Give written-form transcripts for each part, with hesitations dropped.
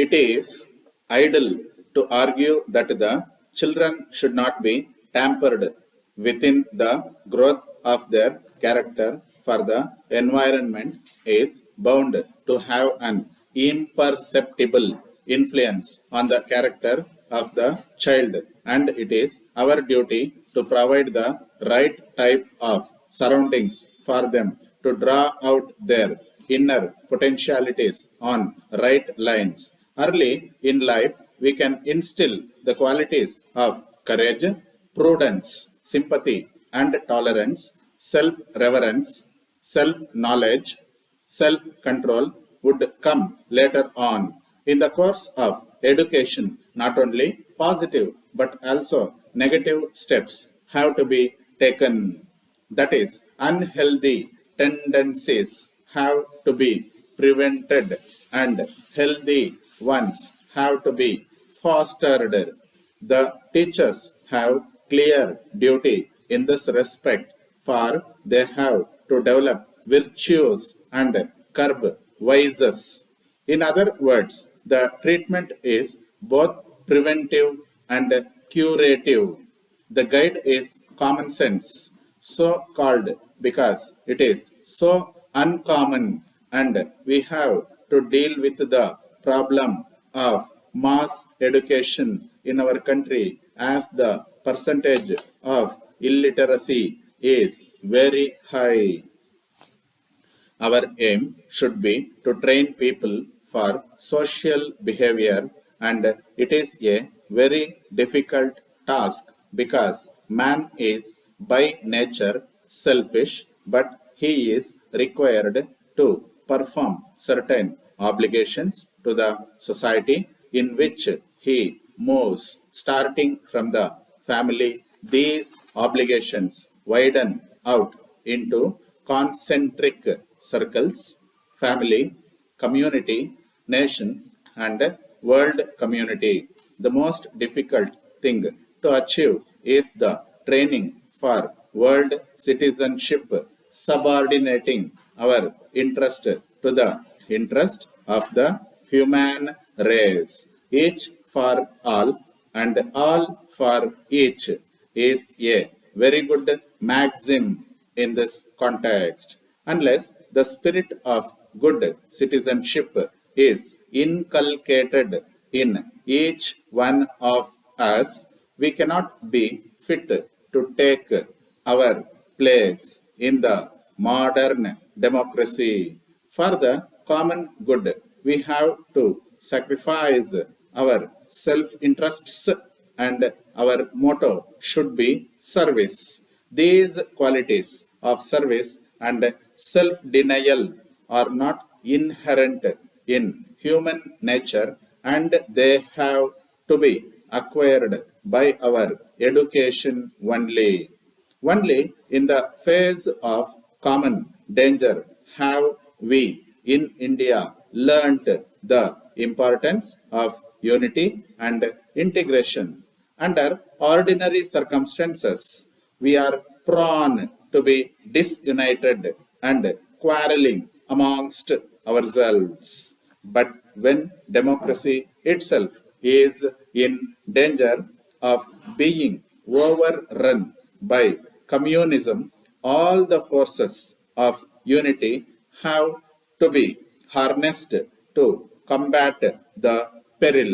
It is idle to argue that the children should not be tampered within the growth of their character, for the environment is bound to have an imperceptible influence on the character of the child, and it is our duty to provide the right type of surroundings for them to draw out their inner potentialities on right lines. Early in life, we can instill the qualities of courage, prudence, sympathy, and tolerance, self reverence, self knowledge, self control would come later on. In the course of education, not only positive but also negative steps have to be taken. That is, unhealthy tendencies have to be prevented and healthy ones have to be fostered. The teachers have clear duty in this respect, for they have to develop virtues and curb vices. In other words, the treatment is both preventive and curative. The guide is common sense, so called because it is so uncommon, and we have to deal with the problem of mass education in our country, as the percentage of illiteracy is very high. Our aim should be to train people for social behavior, and it is a very difficult task because man is by nature selfish, but he is required to perform certain obligations to the society in which he moves. Starting from the family, these obligations widen out into concentric circles: family, community, nation, and world community. The most difficult thing to achieve is the training for world citizenship, subordinating our interest to the interest of the human race. Each for all and all for each is a very good maxim in this context. Unless the spirit of good citizenship is inculcated in each one of us, we cannot be fit to take our place in the modern democracy. For the common good, we have to sacrifice our self interests, and our motto should be service. These qualities of service and self denial are not inherent in human nature, and they have to be acquired by our education only. Only in the face of common danger have we in India learnt the importance of unity and integration. Under ordinary circumstances, we are prone to be disunited and quarreling amongst ourselves. But when democracy itself is in danger of being overrun by communism, all the forces of unity have to be harnessed to combat the peril.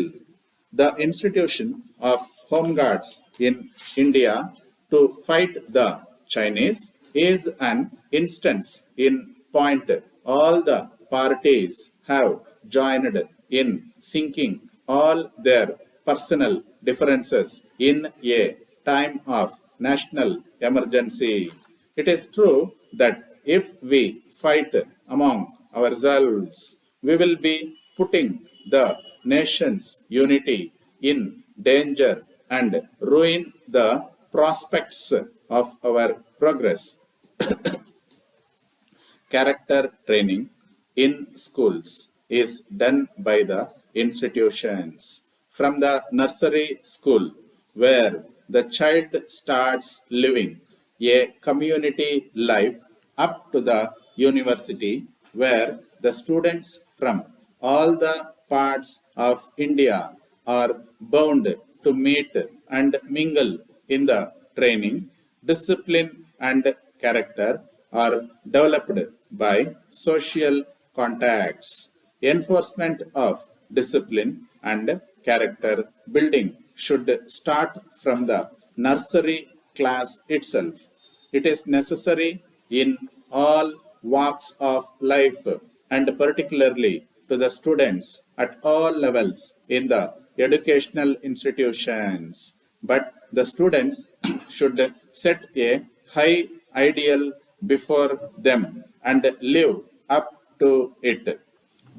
The institution of Home Guards in India to fight the Chinese is an instance in point. All the parties have joined in sinking all their personal differences in a time of national emergency. It is true that if we fight among ourselves, we will be putting the nation's unity in danger and ruin the prospects of our progress. Character training in schools is done by the institutions. From the nursery school, where the child starts living a community life, up to the university, where the students from all the parts of India are bound to meet and mingle in the training. Discipline and character are developed by social contacts. Enforcement of discipline and character building should start from the nursery class itself. It is necessary in all walks of life and particularly to the students at all levels in the educational institutions. But the students should set a high ideal before them and live up to it.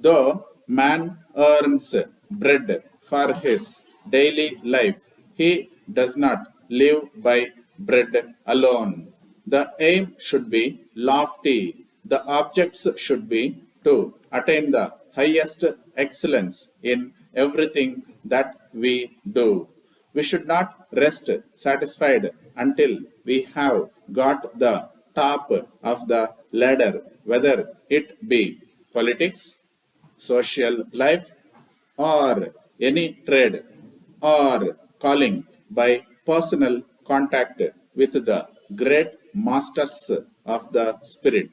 Though man earns bread for his daily life, he does not live by bread alone. The aim should be lofty. The objects should be to attain the highest excellence in everything that we do. We should not rest satisfied until we have got the top of the ladder, whether it be politics, social life, or any trade or calling by personal contact with the great masters of the spirit.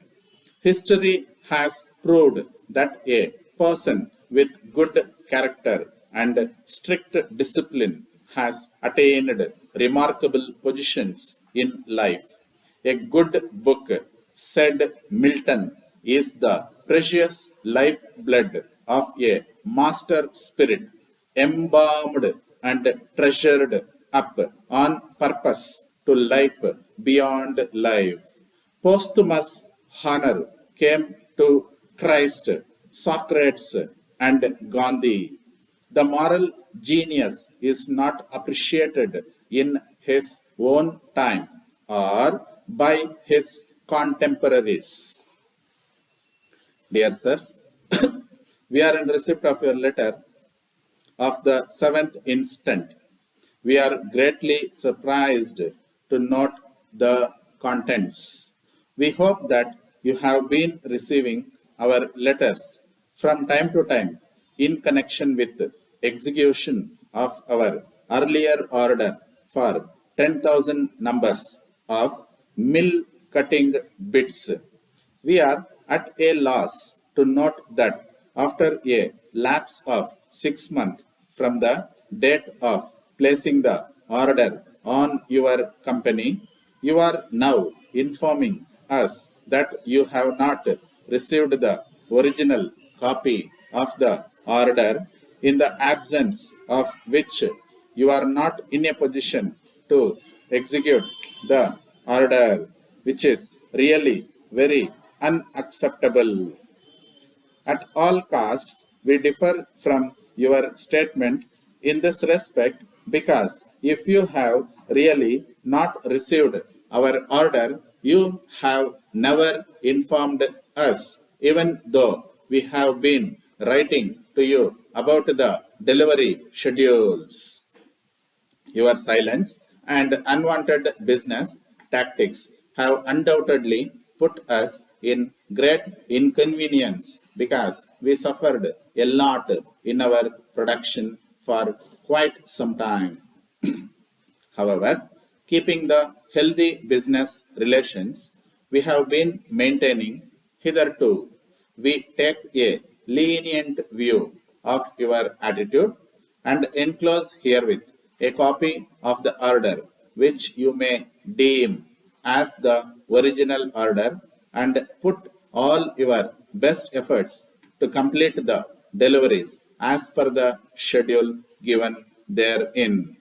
History has proved that a person with good character and strict discipline has attained remarkable positions in life. A good book, said Milton, is the precious lifeblood of a master spirit, embalmed and treasured up on purpose to life beyond life. Posthumous honor came to Christ, Socrates, and Gandhi. The moral genius is not appreciated in his own time or by his contemporaries. Dear sirs, we are in receipt of your letter of the 7th instant. We are greatly surprised to note the contents. We hope that you have been receiving our letters from time to time in connection with execution of our earlier order for 10,000 numbers of mill cutting bits. We are at a loss to note that after a lapse of 6 months from the date of placing the order on your company, you are now informing us that you have not received the original copy of the order, in the absence of which you are not in a position to execute the order, which is really very unacceptable. At all costs, we differ from your statement in this respect because if you have really not received our order, you have never informed us, even though we have been writing to you about the delivery schedules. Your silence and unwanted business tactics have undoubtedly put us in great inconvenience because we suffered a lot in our production for quite some time. However, keeping the healthy business relations we have been maintaining hitherto, we take a lenient view of your attitude and enclose herewith a copy of the order which you may deem as the original order and put all your best efforts to complete the deliveries as per the schedule given therein.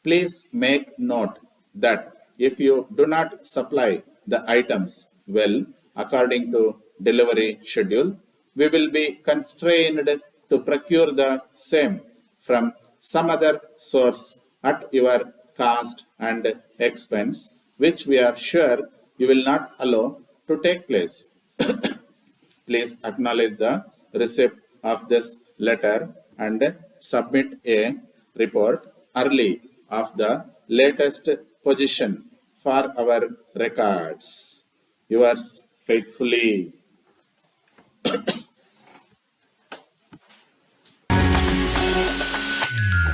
Please make note that if you do not supply the items well according to delivery schedule, we will be constrained to procure the same from some other source at your cost and expense, which we are sure you will not allow to take place. Please acknowledge the receipt of this letter and submit a report early of the latest position for our records. Yours faithfully.